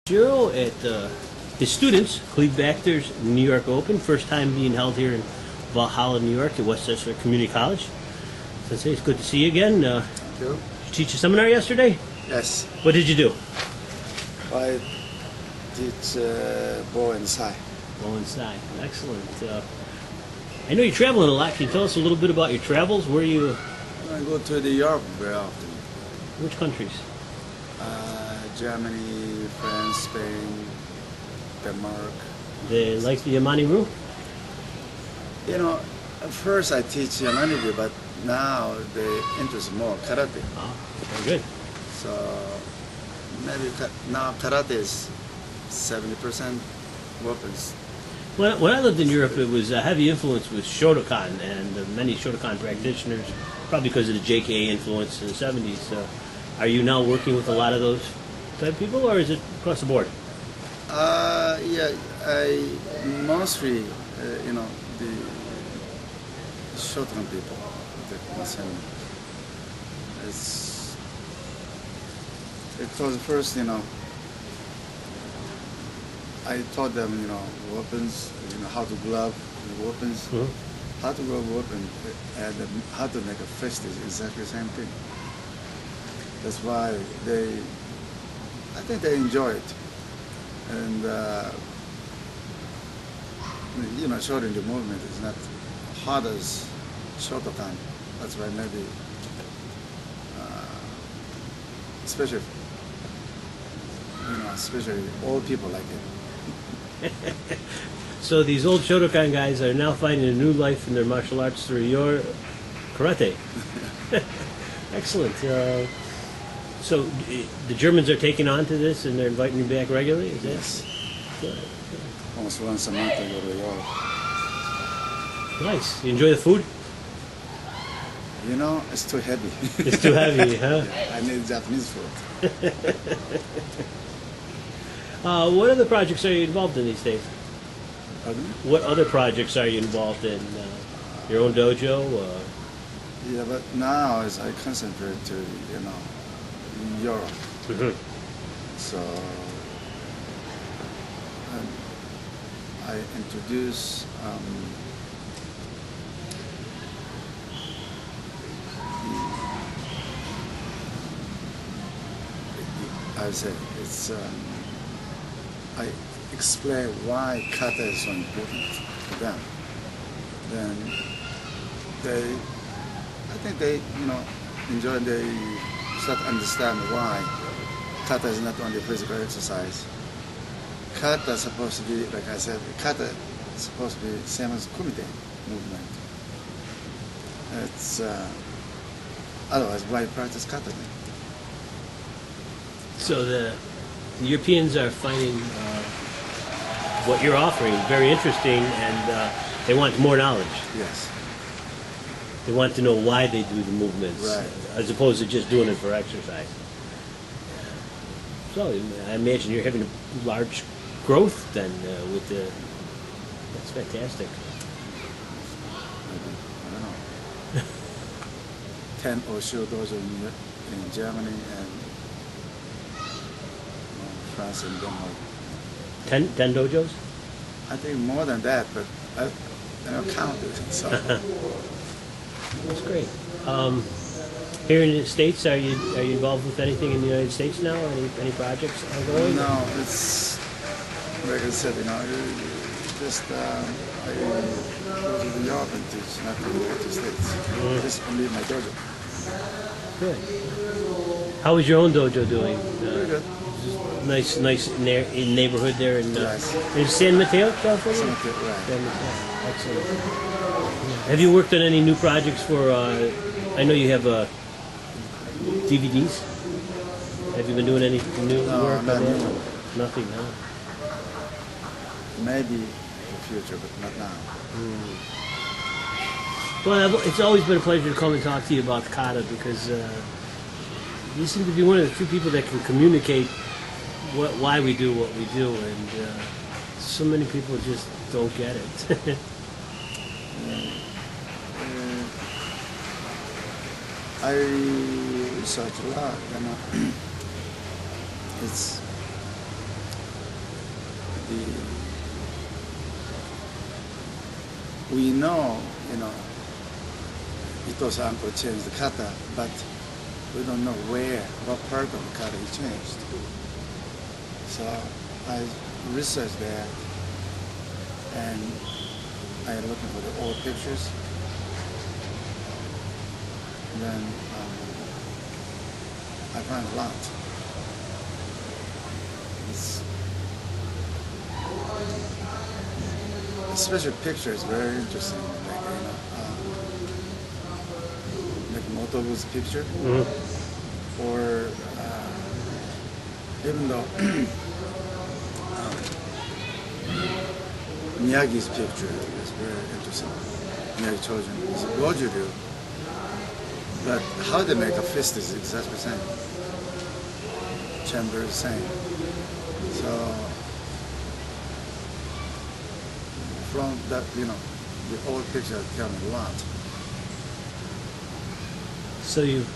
Oshiro at his students, Cleve Bachter's New York Open, first time being held here in Valhalla, New York, at Westchester Community College. Sensei, it's good to see you again. Thank you. Did you teach a seminar yesterday? Yes, What did you do? I teach bow and sai. Well, inside. Excellent. I know you're traveling a lot. Can you tell us a little bit about your travels? Where you? I go to the Europe very often. Which countries? Germany, France, Spain, Denmark. They like the Yamani Roo? You know, at first I teach Yamani, but now they interest more karate. Oh, very good. So maybe now karate is 70% weapons. When I lived in Europe, it was a heavy influence with Shotokan, and many Shotokan practitioners, probably because of the JKA influence in the 70s. Are you now working with a lot of those type of people, or is it across the board? Yeah, I mostly, the Shotokan people. It was first, I taught them, weapons, how to glove the weapons, how to glove weapon, and how to make a fist is exactly the same thing. That's why I think they enjoy it. And, shortening the movement is not hard as Shotokan. That's why maybe, especially old people like it. So these old Shotokan guys are now finding a new life in their martial arts through your karate. Excellent. So the Germans are taking on to this, and they're inviting you back regularly? Is that? Yes. Good. Almost once a month I go to Europe. Nice. You enjoy the food? It's too heavy. It's too heavy, huh? Yeah, I need Japanese food. What other projects are you involved in these days? Pardon? What other projects are you involved in? Your own dojo? Yeah, but now as I concentrate to, Europe. So I introduce I explain why kata is so important to them. Then I think they, enjoy, they start to understand why kata is not only physical exercise. Kata is supposed to be, like I said, kata is supposed to be the same as kumite movement. It's otherwise why practice kata then? So the Europeans are finding what you're offering very interesting, and they want more knowledge. Yes. They want to know why they do the movements, Right. as opposed to just doing it for exercise. So I imagine you're having a large growth then with the. That's fantastic. I don't know. 10 Oshiro dojo in Germany and France and Denmark. 10 dojos? I think more than that, but I don't count it. So. That's great. Here in the States, are you involved with anything in the United States now? Any projects ongoing? No, it's like I said, just I go to the Europe and teach, not to the United States. Just only my dojo. Good. How is your own dojo doing? Very good. Nice neighborhood there in Yes. in San Mateo, California. Right. San Mateo. Excellent. Have you worked on any new projects for? I know you have DVDs. Have you been doing any new work on not that? new. Nothing, huh? Maybe in the future, but not now. Well, it's always been a pleasure to come and talk to you about kata, because you seem to be one of the few people that can communicate why we do what we do, and so many people just don't get it. I research a lot, it's we know, Ito's uncle changed the kata, but we don't know what part of the kata he changed. So I researched that, and I looking for the old pictures. And then I found a lot. Especially picture is very interesting. Like Motobu's picture, or even though Miyagi's picture is very interesting. Miyagi children is Goju-ryu, but how they make a fist is exactly the same. Chamber is the same. So from that, the old picture tell me a lot. So you've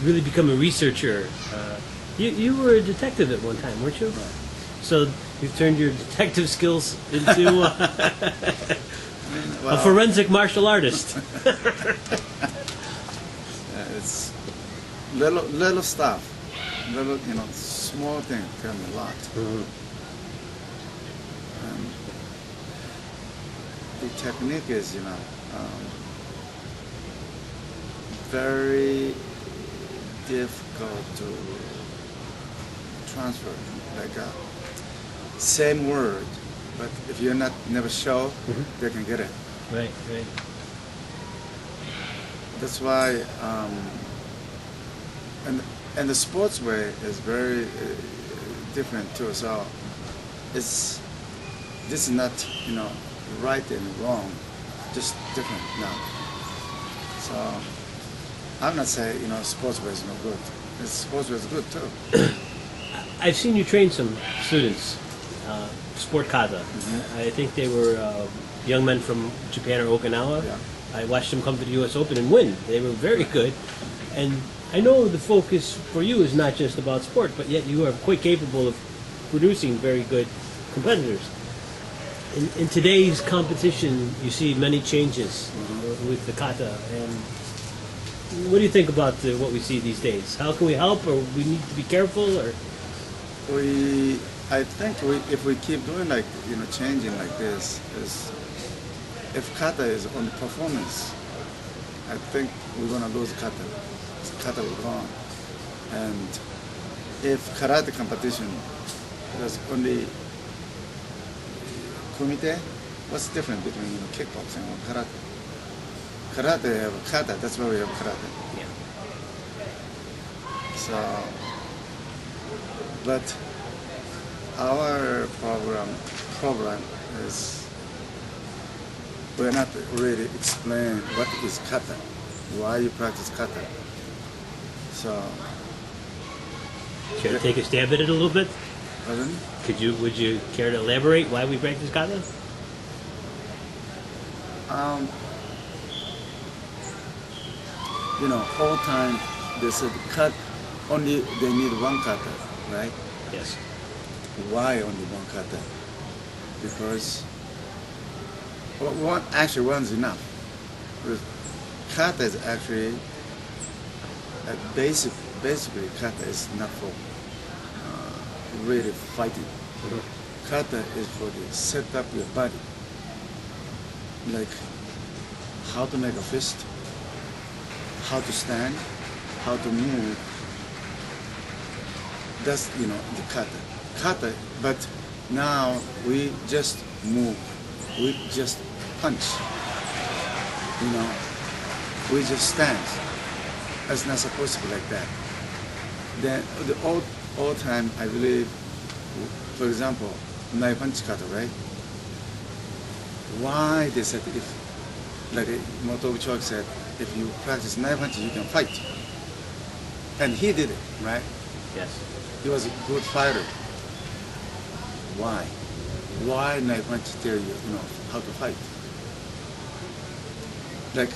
really become a researcher. You were a detective at one time, weren't you? Right. So you've turned your detective skills into a Well, forensic martial artist. it's little stuff, small thing tell me a lot. And the technique is, very difficult to transfer. Like same word, but if you're never show, they can get it. Right. That's why, and the sports way is very different too. So this is not right and wrong, just different now. So I'm not saying sports way is no good. Sports way is good too. I've seen you train some students, sport kata. I think they were young men from Japan or Okinawa. Yeah. I watched them come to the U.S. Open and win. They were very good. And I know the focus for you is not just about sport, but yet you are quite capable of producing very good competitors. In today's competition, you see many changes with the kata. And what do you think about what we see these days? How can we help, or we need to be careful, or? I think if we keep doing changing like this, if kata is on performance, I think we're gonna lose kata. Kata will go on. And if karate competition, there's only kumite, what's the difference between kickboxing and karate? Karate have kata, that's why we have karate. Yeah. So, but our problem is we're not really explain what is kata, why you practice kata. So, Care to take a stab at it a little bit? pardon? Would you care to elaborate why we practice kata? All time they said cut only they need one kata, right? Yes. Why only one kata? Because one's enough. Because kata is actually basically kata is not for really fighting. Kata is for the set up your body, like how to make a fist, how to stand, how to move. That's the kata. But now we just move, we just punch. We just stand. It's not supposed to be like that. Then the old time, I believe, for example, knife punch kata, right? Why they said like Motobu Chok said, if you practice knife punch, you can fight. And he did it, right? Yes. He was a good fighter. Why? Why knife punch tell you, how to fight? Like,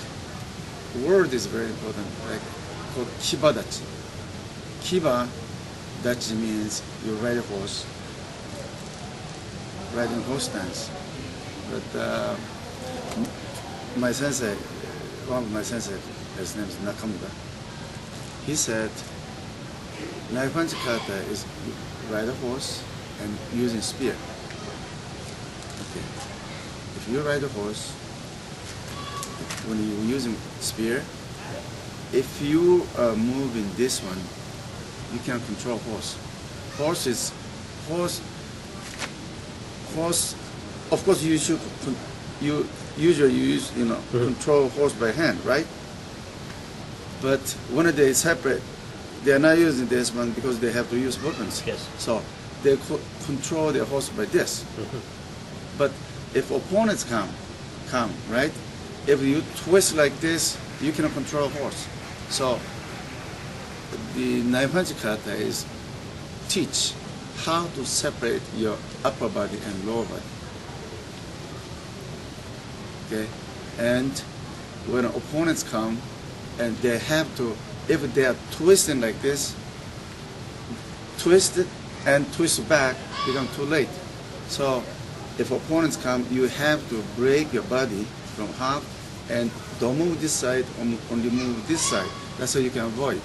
word is very important, like called kiba dachi. Kiba dachi means you ride a horse, riding horse dance. But my sensei, one of my sensei, his name is Nakamura, he said, knife punch kata is ride a horse and using spear. Okay. If you ride a horse, when you're using spear, if you are moving this one, you can control horse. Horse. Of course, you usually use control horse by hand, right? But when they separate, they are not using this one because they have to use weapons. Yes. So they control their horse by this. But if opponents come, right? If you twist like this, you cannot control horse. So the knife punch kata is teach how to separate your upper body and lower body. Okay, and when opponents come, and they have to, if they are twisting like this, twist it and twist back, become too late. So if opponents come, you have to break your body from half and don't move this side, only move this side. That's how you can avoid.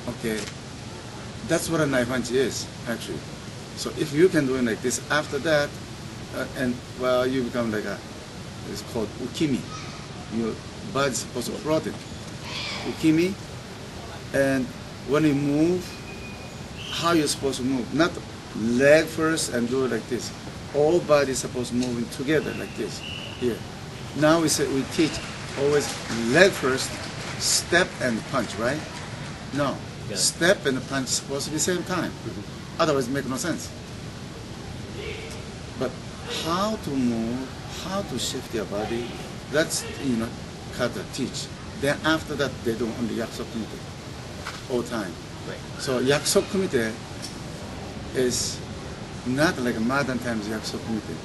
Okay, that's what a knife punch is, actually. So if you can do it like this, after that, you become like it's called ukimi. Your body's supposed to float it. Ukimi, and when you move, how you're supposed to move. Not leg first and do it like this. All bodies supposed to move together like this, here. Now we teach always leg first, step and punch, right? No, Yeah. Step and punch supposed to be same time. Otherwise, it makes no sense. But how to move, how to shift your body, that's kata teach. Then after that, they do only yakusok kumite all time. Right. So yakusok kumite is not like modern times yakusok kumite.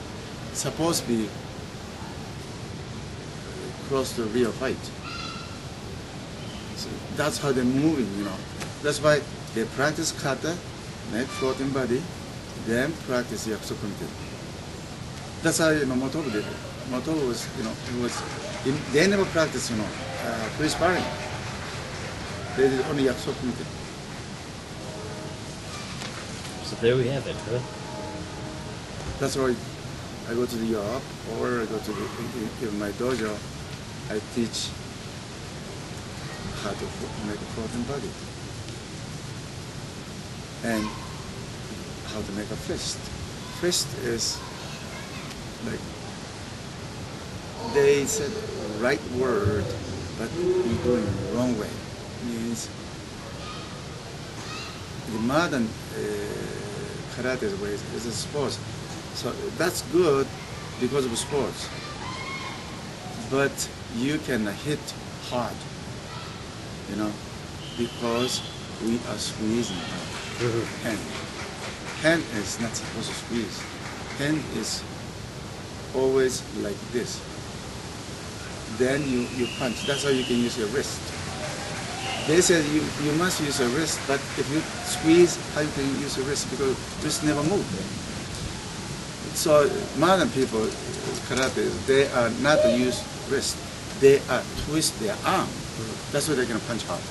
It's supposed to be close to a real fight. So that's how they're moving, That's why they practice kata, neck, floating body, then practice yakusok kumite. That's how Motobu did it. Motobu was, they never practiced, free sparring. They did only yakusok kumite. So there we have it, huh? That's why I go to the Europe or I go to in my dojo. I teach how to make a floating body and how to make a fist. Fist is like they said right word, but you're doing it the wrong way. Means the modern karate way is a sport, so that's good because of sports. But you can hit hard, because we are squeezing hand. Hand is not supposed to squeeze. Hand is always like this. Then you punch. That's how you can use your wrist. They said you must use your wrist, but if you squeeze, how you can use your wrist? Because wrist never move. So modern people, karate, they are not to use wrist. They are twist their arm. That's why they can punch hard.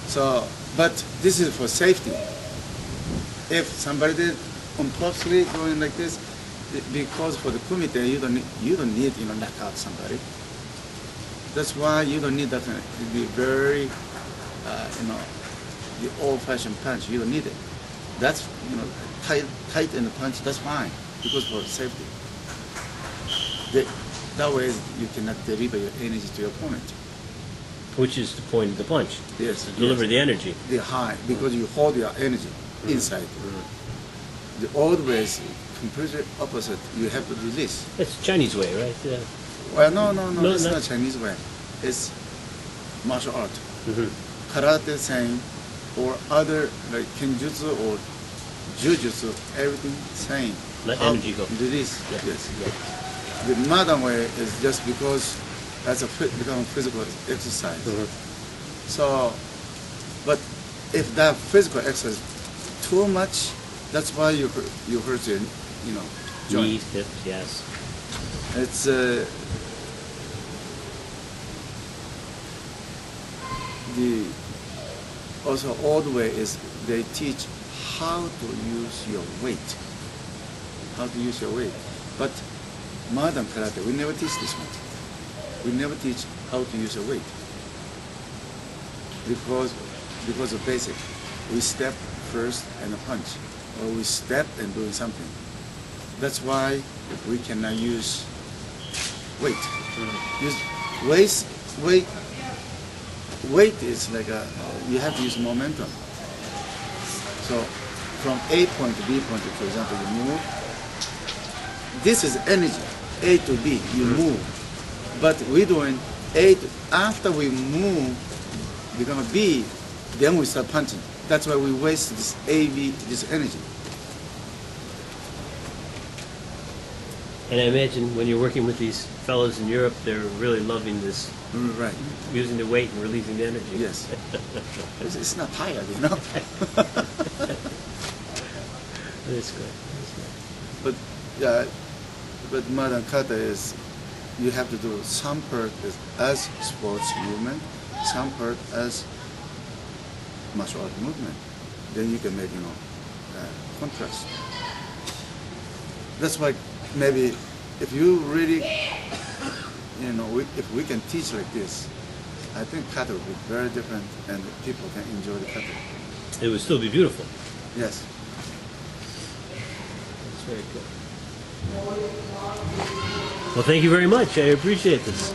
So, but this is for safety. If somebody did on purposely going like this, because for the kumite you don't need knock out somebody. That's why you don't need that to be very the old-fashioned punch. You don't need it. That's tight in the punch. That's fine because for safety. That way you cannot deliver your energy to your opponent. Which is the point of the punch. Yes. To deliver the energy. The high, because you hold your energy inside. The old way is completely opposite. You have to release. That's Chinese way, right? Yeah. Well, no, it's not Chinese way. It's martial art. Karate, same, or other like kenjutsu or jujutsu, everything same. Let energy go. Release. Yeah. Yes. Yeah. The modern way is just because that's become physical exercise. So, but if that physical exercise too much, That's why you hurt your, you know, joint. Knees, hips, yes. It's the also old way is they teach how to use your weight, how to use your weight. But modern karate, we never teach this one. We never teach how to use your weight because of basic. We step first and punch, or we step and doing something. That's why we cannot use weight. Use weight is like you have to use momentum. So from A point to B point, for example, you move. This is energy, A to B, you move. But we're doing A to, after we move, become a B, then we start punching. That's why we waste this AV, this energy. And I imagine when you're working with these fellows in Europe, they're really loving this, Right. using the weight and releasing the energy. Yes. It's not tired, you know. That's good. But modern kata is you have to do some part as sports movement, some part as martial art movement. Then you can make contrast. That's why maybe if you really if we can teach like this, I think kata will be very different and people can enjoy the kata. It would still be beautiful. Yes. That's very good. Well, thank you very much. I appreciate this.